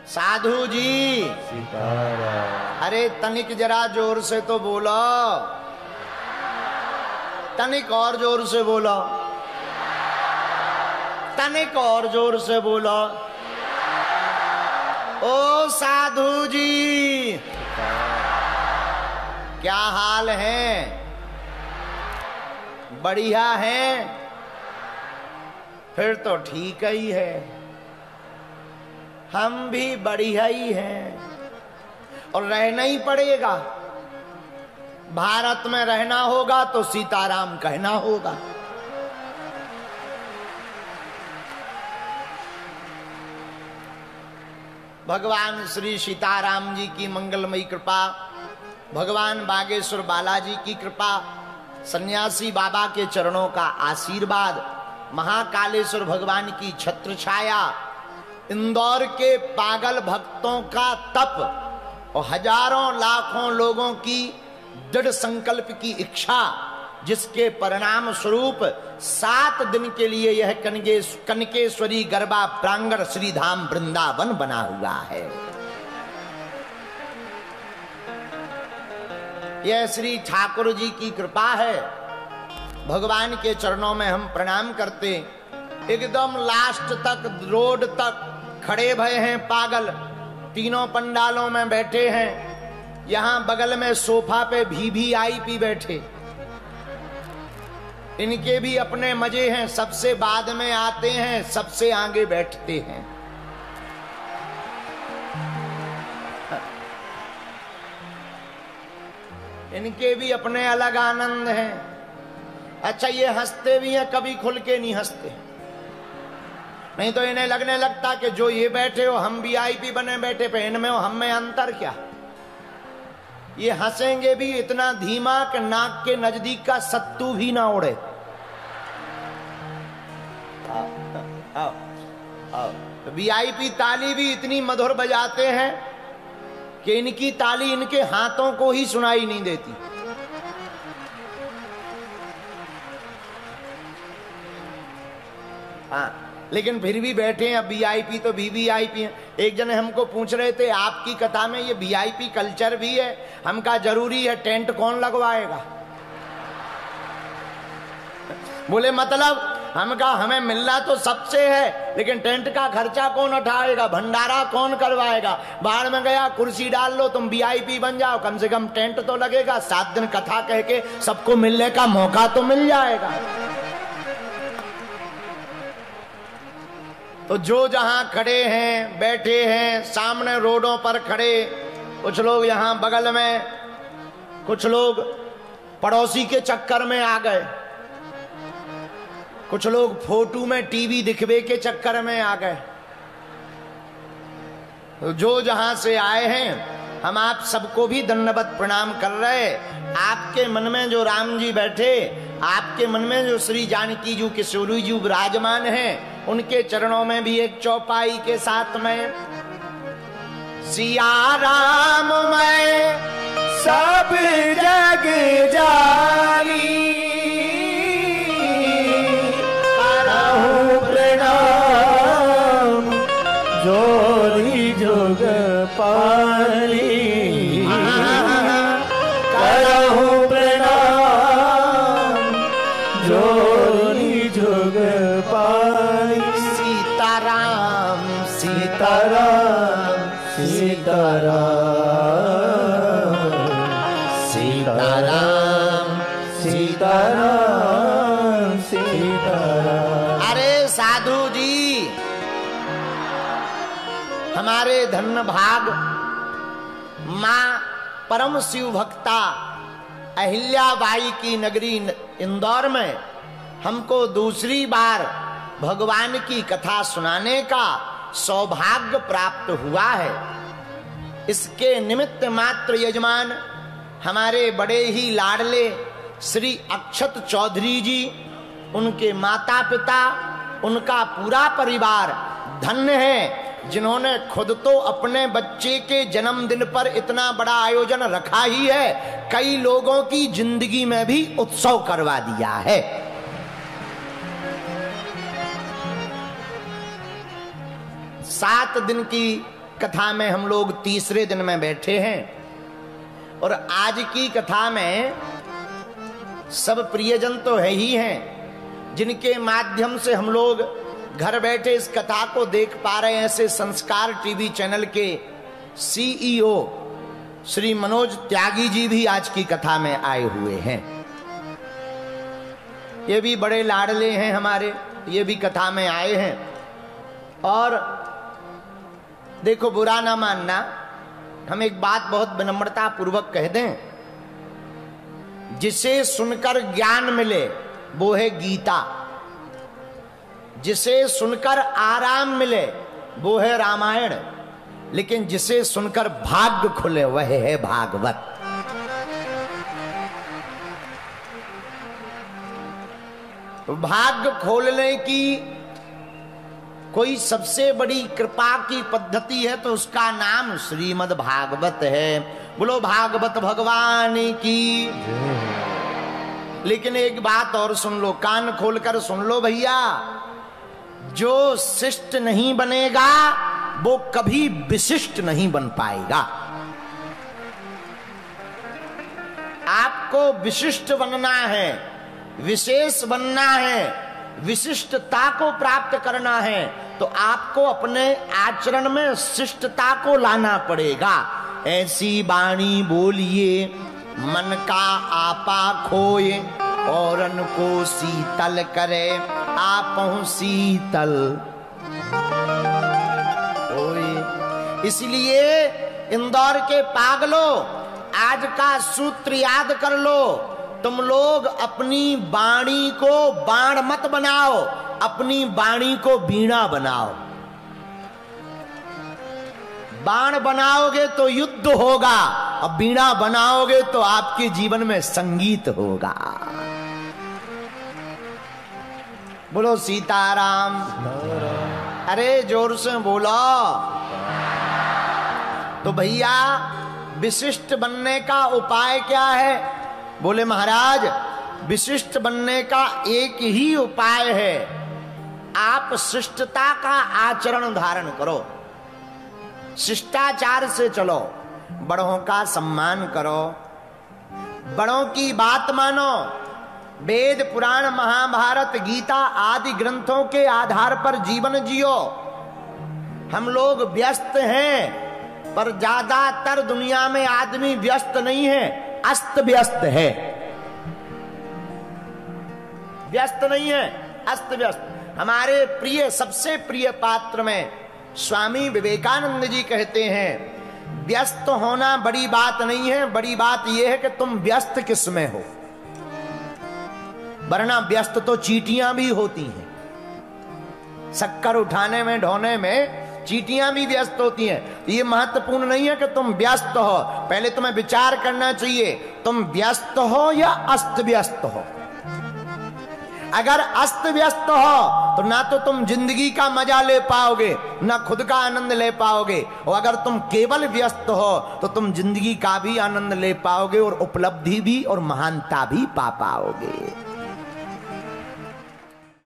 साधु जी अरे तनिक जरा जोर से तो बोलो, तनिक और जोर से बोलो, तनिक और जोर से बोलो। ओ साधु जी क्या हाल है? बढ़िया है? फिर तो ठीक ही है, हम भी बढ़िया ही हैं और रहना ही पड़ेगा। भारत में रहना होगा तो सीताराम कहना होगा। भगवान श्री सीताराम जी की मंगलमयी कृपा, भगवान बागेश्वर बालाजी की कृपा, सन्यासी बाबा के चरणों का आशीर्वाद, महाकालेश्वर भगवान की छत्र छाया, इंदौर के पागल भक्तों का तप और हजारों लाखों लोगों की दृढ़ संकल्प की इच्छा, जिसके परिणाम स्वरूप 7 दिन के लिए यह कनकेश्वरी गरबा प्रांगण श्री धाम वृंदावन बना हुआ है। यह श्री ठाकुर जी की कृपा है। भगवान के चरणों में हम प्रणाम करते, एकदम लास्ट तक रोड तक खड़े भये हैं पागल, तीनों पंडालों में बैठे हैं। यहां बगल में सोफा पे VVIP बैठे, इनके भी अपने मजे हैं, सबसे बाद में आते हैं, सबसे आगे बैठते हैं। इनके भी अपने अलग आनंद हैं। अच्छा ये हंसते भी हैं, कभी खुल के नहीं हंसते, नहीं तो इन्हें लगने लगता कि जो ये बैठे हो हम VIP बने बैठे पे, इनमें हो हम में अंतर क्या। ये हंसेंगे भी इतना धीमा कि नाक के नजदीक का सत्तू भी ना उड़े। तो VIP ताली भी इतनी मधुर बजाते हैं कि इनकी ताली इनके हाथों को ही सुनाई नहीं देती। हाँ, लेकिन फिर भी बैठे हैं। अब VIP तो VVIP हैं। एक जने हमको पूछ रहे थे आपकी कथा में ये VIP कल्चर भी है? हम कहा जरूरी है, टेंट कौन लगवाएगा? बोले मतलब? हम कहा हमें मिलना तो सबसे है, लेकिन टेंट का खर्चा कौन उठाएगा, भंडारा कौन करवाएगा? बाहर में गया कुर्सी डाल लो, तुम VIP बन जाओ, कम से कम टेंट तो लगेगा, 7 दिन कथा कह के सबको मिलने का मौका तो मिल जाएगा। तो जो जहां खड़े हैं, बैठे हैं, सामने रोडों पर खड़े, कुछ लोग यहां बगल में, कुछ लोग पड़ोसी के चक्कर में आ गए, कुछ लोग फोटो में टीवी दिखवे के चक्कर में आ गए। तो जो जहां से आए हैं हम आप सबको भी दंडवत प्रणाम कर रहे। आपके मन में जो राम जी बैठे, आपके मन में जो श्री जानकी जी किशोरी जी विराजमान हैं, उनके चरणों में भी एक चौपाई के साथ में सिया राम मैं सब जग जानी, करहूं प्रणाम जोरी जोग पाली, करहूं प्रणाम जोरी जोग पाली। सीताराम सीताराम सीताराम सीताराम सीताराम सीताराम। अरे साधु जी, हमारे धन्य भाग मां परम शिव भक्ता अहिल्याबाई की नगरी इंदौर में हमको दूसरी बार भगवान की कथा सुनाने का सौभाग्य प्राप्त हुआ है। इसके निमित्त मात्र यजमान हमारे बड़े ही लाडले श्री अक्षत चौधरी जी, उनके माता पिता, उनका पूरा परिवार धन्य है, जिन्होंने खुद तो अपने बच्चे के जन्मदिन पर इतना बड़ा आयोजन रखा ही है, कई लोगों की जिंदगी में भी उत्सव करवा दिया है। सात दिन की कथा में हम लोग तीसरे दिन में बैठे हैं और आज की कथा में सब प्रियजन तो है ही हैं, जिनके माध्यम से हम लोग घर बैठे इस कथा को देख पा रहे हैं। ऐसे संस्कार टीवी चैनल के सीईओ श्री मनोज त्यागी जी भी आज की कथा में आए हुए हैं। ये भी बड़े लाडले हैं हमारे, ये भी कथा में आए हैं। और देखो, बुरा ना मानना, हम एक बात बहुत विनम्रता पूर्वक कह दें, जिसे सुनकर ज्ञान मिले वो है गीता, जिसे सुनकर आराम मिले वो है रामायण, लेकिन जिसे सुनकर भाग्य खुले वह है भागवत। भाग्य खोलने की कोई सबसे बड़ी कृपा की पद्धति है तो उसका नाम श्रीमद् भागवत है। बोलो भागवत भगवान की। लेकिन एक बात और सुन लो, कान खोलकर सुन लो भैया, जो शिष्ट नहीं बनेगा वो कभी विशिष्ट नहीं बन पाएगा। आपको विशिष्ट बनना है, विशेष बनना है, विशिष्टता को प्राप्त करना है तो आपको अपने आचरण में शिष्टता को लाना पड़ेगा। ऐसी वाणी बोलिए मन का आपा खोए, औरन को शीतल करे आपहु शीतल होए। इसलिए इंदौर के पागलों, आज का सूत्र याद कर लो, तुम लोग अपनी वाणी को बाण मत बनाओ, अपनी वाणी को वीणा बनाओ। बाण बनाओगे तो युद्ध होगा और वीणा बनाओगे तो आपके जीवन में संगीत होगा। बोलो सीताराम। अरे जोर से बोलो। तो भैया, विशिष्ट बनने का उपाय क्या है? बोले महाराज, विशिष्ट बनने का एक ही उपाय है, आप शिष्टता का आचरण धारण करो, शिष्टाचार से चलो, बड़ों का सम्मान करो, बड़ों की बात मानो। वेद पुराण महाभारत गीता आदि ग्रंथों के आधार पर जीवन जियो। हम लोग व्यस्त हैं, पर ज्यादातर दुनिया में आदमी व्यस्त नहीं है, अस्त व्यस्त है। व्यस्त नहीं है, अस्त व्यस्त। हमारे प्रिय, सबसे प्रिय पात्र में स्वामी विवेकानंद जी कहते हैं, व्यस्त होना बड़ी बात नहीं है, बड़ी बात यह है कि तुम व्यस्त किस में हो। वरना व्यस्त तो चींटियां भी होती हैं, शक्कर उठाने में ढोने में चींटियां भी व्यस्त होती हैं। ये महत्वपूर्ण नहीं है कि तुम व्यस्त हो, पहले तुम्हें विचार करना चाहिए तुम व्यस्त हो या अस्त व्यस्त हो। अगर अस्त व्यस्त हो तो ना तो तुम जिंदगी का मजा ले पाओगे, ना खुद का आनंद ले पाओगे, और अगर तुम केवल व्यस्त हो तो तुम जिंदगी का भी आनंद ले पाओगे और उपलब्धि भी और महानता भी पा पाओगे।